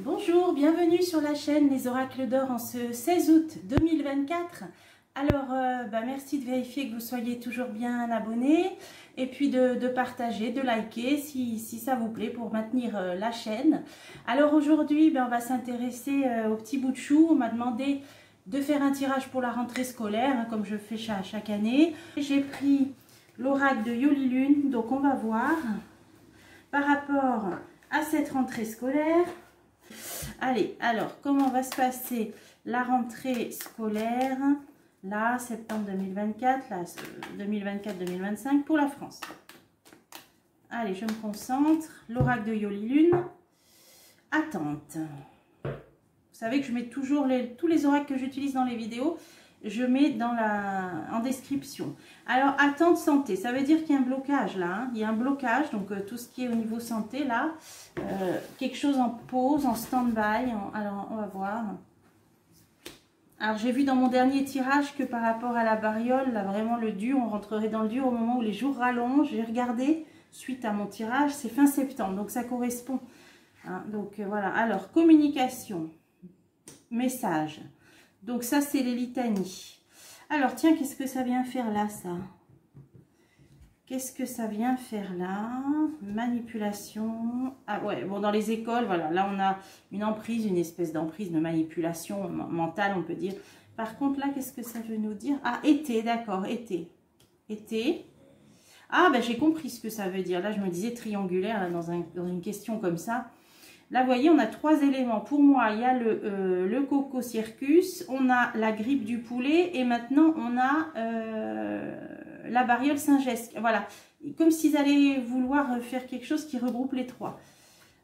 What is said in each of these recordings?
Bonjour, bienvenue sur la chaîne Les Oracles d'Or en ce 16 août 2024. Alors, merci de vérifier que vous soyez toujours bien abonnés et puis de partager, de liker si ça vous plaît pour maintenir la chaîne. Alors aujourd'hui, on va s'intéresser au petit bout de chou. On m'a demandé de faire un tirage pour la rentrée scolaire, hein, comme je fais chaque année. J'ai pris l'oracle de Yoli Lune, donc on va voir par rapport à cette rentrée scolaire. Allez, alors, comment va se passer la rentrée scolaire, là, septembre 2024, là, 2024-2025 pour la France. Allez, je me concentre. L'oracle de Yoli Lune. Attente. Vous savez que je mets toujours tous les oracles que j'utilise dans les vidéos, je mets en description. Alors, attente santé, ça veut dire qu'il y a un blocage là. Hein. Il y a un blocage, donc tout ce qui est au niveau santé là. Quelque chose en pause, en stand-by. Alors, on va voir. Alors, j'ai vu dans mon dernier tirage que par rapport à la variole, là, vraiment le dur, on rentrerait dans le dur au moment où les jours rallongent. J'ai regardé, suite à mon tirage, c'est fin septembre, donc ça correspond. Hein, donc, voilà. Alors, communication, message. Donc ça, c'est les litanies. Alors, tiens, qu'est-ce que ça vient faire là, ça? Qu'est-ce que ça vient faire là? Manipulation. Ah ouais, bon, dans les écoles, voilà. Là, on a une emprise, une espèce d'emprise de manipulation mentale, on peut dire. Par contre, là, qu'est-ce que ça veut nous dire? Ah, été, d'accord, été. Été. Ah, ben, j'ai compris ce que ça veut dire. Là, je me disais triangulaire, là, dans une question comme ça. Là, vous voyez, on a trois éléments. Pour moi, il y a le coco circus, on a la grippe du poulet et maintenant, on a la variole Saint-Gest. Voilà, comme s'ils allaient vouloir faire quelque chose qui regroupe les trois.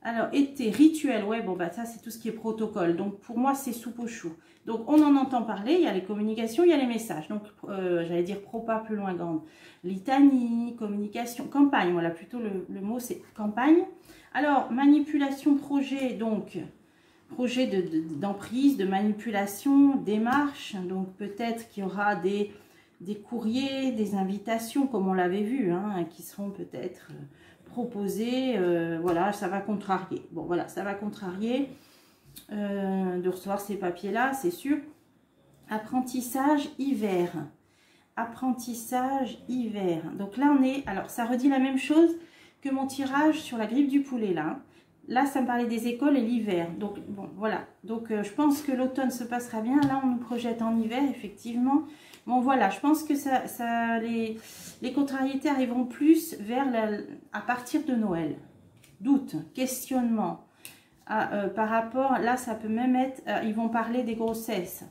Alors, été, rituel, ouais, bon, bah ça, c'est tout ce qui est protocole. Donc, pour moi, c'est soupe au chou. Donc, on en entend parler, il y a les communications, il y a les messages. Donc, j'allais dire propa plus loin, grande. Litanie, communication, campagne, voilà, plutôt le mot, c'est campagne. Alors, manipulation, projet, donc, projet d'emprise, de manipulation, démarche. Donc, peut-être qu'il y aura des courriers, des invitations, comme on l'avait vu, hein, qui seront peut-être proposés. Voilà, ça va contrarier. Bon, voilà, ça va contrarier de recevoir ces papiers-là, c'est sûr. Apprentissage hiver. Apprentissage hiver. Donc là, on est... Alors, ça redit la même chose que mon tirage sur la grippe du poulet là. Là, ça me parlait des écoles et l'hiver. Donc, bon, voilà. Donc, je pense que l'automne se passera bien. Là, on nous projette en hiver, effectivement. Bon, voilà. Je pense que les contrariétés arriveront plus à partir de Noël. Doute, questionnement. Par rapport, là, ça peut même être... ils vont parler des grossesses.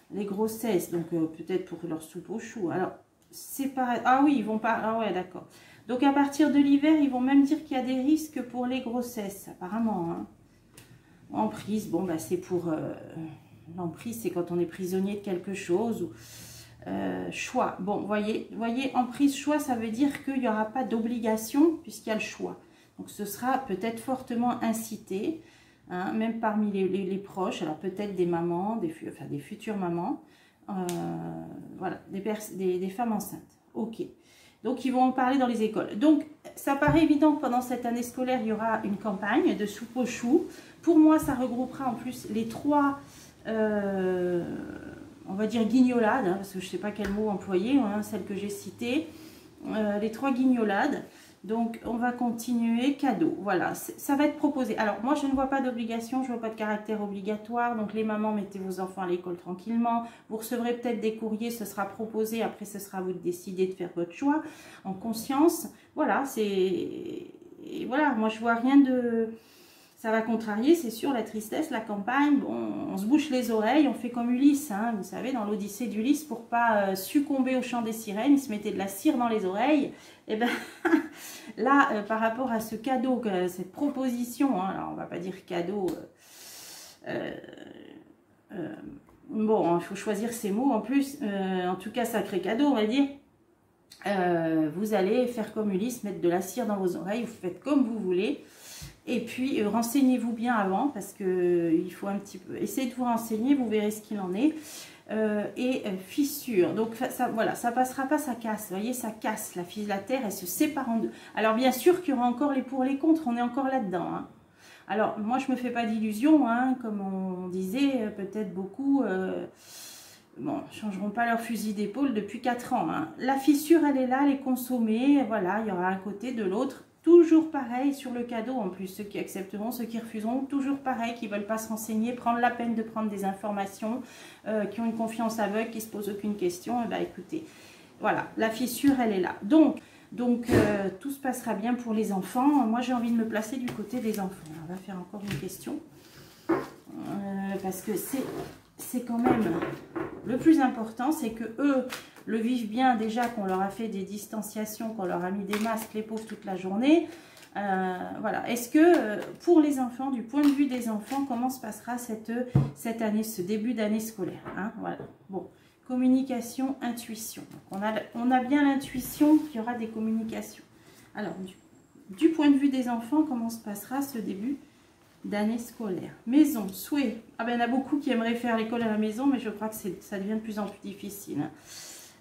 Les grossesses, donc peut-être pour leur soupe au chou. Alors, c'est pareil. Ah oui, ils vont pas... Ah ouais, d'accord. Donc, à partir de l'hiver, ils vont même dire qu'il y a des risques pour les grossesses, apparemment. Hein. Emprise, bon, bah, c'est pour... l'emprise, c'est quand on est prisonnier de quelque chose. Ou, choix. Bon, voyez, emprise, choix, ça veut dire qu'il n'y aura pas d'obligation puisqu'il y a le choix. Donc, ce sera peut-être fortement incité, hein, même parmi les proches. Alors, peut-être des mamans, des futures mamans. Voilà, des femmes enceintes. Ok. Donc, ils vont en parler dans les écoles. Donc, ça paraît évident que pendant cette année scolaire, il y aura une campagne de soupe au chou. Pour moi, ça regroupera en plus les trois, on va dire guignolades, hein, parce que je ne sais pas quel mot employer, hein, celle que j'ai citée. Les trois guignolades. Donc, on va continuer. Cadeau. Voilà, ça va être proposé. Alors, moi, je ne vois pas d'obligation, je ne vois pas de caractère obligatoire. Donc, les mamans, mettez vos enfants à l'école tranquillement. Vous recevrez peut-être des courriers, ce sera proposé. Après, ce sera à vous de décider de faire votre choix en conscience. Voilà, et voilà, moi, je vois rien de... Ça va contrarier, c'est sûr, la tristesse, la campagne. Bon, on se bouche les oreilles, on fait comme Ulysse, hein, vous savez, dans l'Odyssée d'Ulysse, pour pas succomber au chant des sirènes, il se mettait de la cire dans les oreilles. Et bien, là, par rapport à ce cadeau, cette proposition, hein, alors on va pas dire cadeau, bon, il faut choisir ses mots en plus, en tout cas, sacré cadeau, on va dire. Vous allez faire comme Ulysse, mettre de la cire dans vos oreilles, vous faites comme vous voulez. Et puis, renseignez-vous bien avant, parce qu'il faut un petit peu... Essayez de vous renseigner, vous verrez ce qu'il en est. Fissure. Donc, ça, voilà, ça passera pas, ça casse. Vous voyez, ça casse. La terre, elle se sépare en deux. Alors, bien sûr qu'il y aura encore les pour, les contre. On est encore là-dedans. Hein. Alors, moi, je me fais pas d'illusions, hein, comme on disait, peut-être beaucoup... bon, changeront pas leur fusil d'épaule depuis 4 ans. Hein. La fissure, elle est là, elle est consommée. Voilà, il y aura un côté de l'autre. Toujours pareil sur le cadeau. En plus, ceux qui accepteront, ceux qui refuseront, toujours pareil, qui ne veulent pas se renseigner, prendre la peine de prendre des informations, qui ont une confiance aveugle, qui ne se posent aucune question. Eh bien, écoutez, voilà, la fissure, elle est là. Donc tout se passera bien pour les enfants. Moi, j'ai envie de me placer du côté des enfants. On va faire encore une question. Parce que c'est quand même le plus important, c'est que eux le vivent bien déjà, qu'on leur a fait des distanciations, qu'on leur a mis des masques, les pauvres, toute la journée. Voilà. Est-ce que pour les enfants, du point de vue des enfants, comment se passera cette année, ce début d'année scolaire, hein? Voilà. Bon, communication, intuition. Donc on a bien l'intuition qu'il y aura des communications. Alors, du point de vue des enfants, comment se passera ce début d'année scolaire? Maison, souhait. Ah ben, il y en a beaucoup qui aimeraient faire l'école à la maison, mais je crois que ça devient de plus en plus difficile.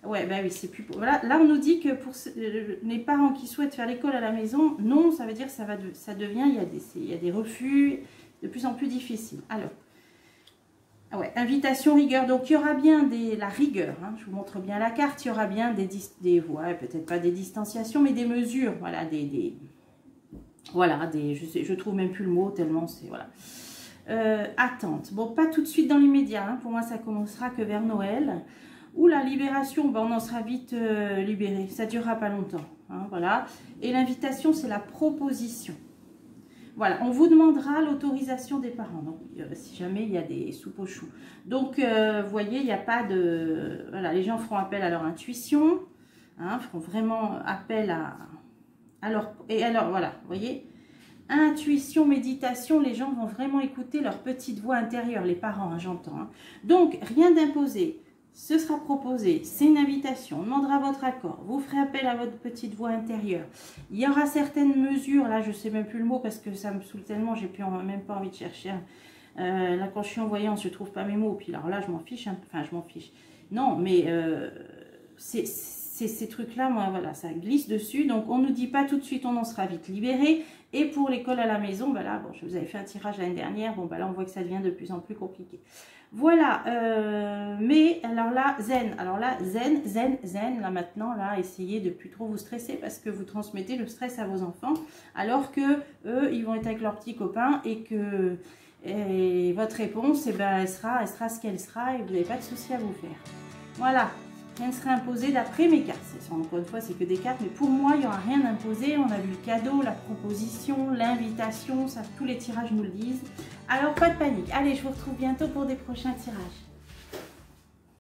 Ouais, ben oui, c'est plus... Voilà, là, on nous dit que pour les parents qui souhaitent faire l'école à la maison, non, ça veut dire que ça devient, il y a des refus de plus en plus difficiles. Alors, ouais, invitation, rigueur. Donc, il y aura bien la rigueur. Hein, je vous montre bien la carte. Il y aura bien ouais, peut-être pas des distanciations, mais des mesures. Voilà, voilà, je trouve même plus le mot tellement c'est... Voilà. Attente. Bon, pas tout de suite dans l'immédiat. Hein, pour moi, ça commencera que vers Noël. Ou la libération, ben, on en sera vite libéré. Ça ne durera pas longtemps. Hein, voilà. Et l'invitation, c'est la proposition. Voilà, on vous demandera l'autorisation des parents. Donc, si jamais il y a des soupes au chou. Donc, vous voyez, il n'y a pas de... Voilà, les gens feront appel à leur intuition. Hein, feront vraiment appel à leur... Et alors, voilà, vous voyez, intuition, méditation, les gens vont vraiment écouter leur petite voix intérieure, les parents, hein, j'entends. Hein. Donc, rien d'imposé. Ce sera proposé, c'est une invitation, on demandera votre accord, vous ferez appel à votre petite voix intérieure. Il y aura certaines mesures, là je ne sais même plus le mot parce que ça me saoule tellement, j'ai même pas envie de chercher. Là quand je suis en voyance, je ne trouve pas mes mots, puis alors là je m'en fiche, hein. Enfin je m'en fiche. Non, mais ces trucs-là, moi voilà, ça glisse dessus, donc on ne nous dit pas tout de suite, on en sera vite libéré. Et pour l'école à la maison, ben là, bon, je vous avais fait un tirage l'année dernière, bon ben là on voit que ça devient de plus en plus compliqué. Voilà, mais alors là, zen, là maintenant, là, essayez de plus trop vous stresser parce que vous transmettez le stress à vos enfants, alors que eux, ils vont être avec leurs petits copains et que votre réponse, eh ben, elle sera ce qu'elle sera et vous n'avez pas de souci à vous faire. Voilà, rien ne sera imposé d'après mes cartes. Encore une fois, c'est que des cartes, mais pour moi, il n'y aura rien d'imposé. On a vu le cadeau, la proposition, l'invitation, ça, tous les tirages nous le disent. Alors, pas de panique. Allez, je vous retrouve bientôt pour des prochains tirages.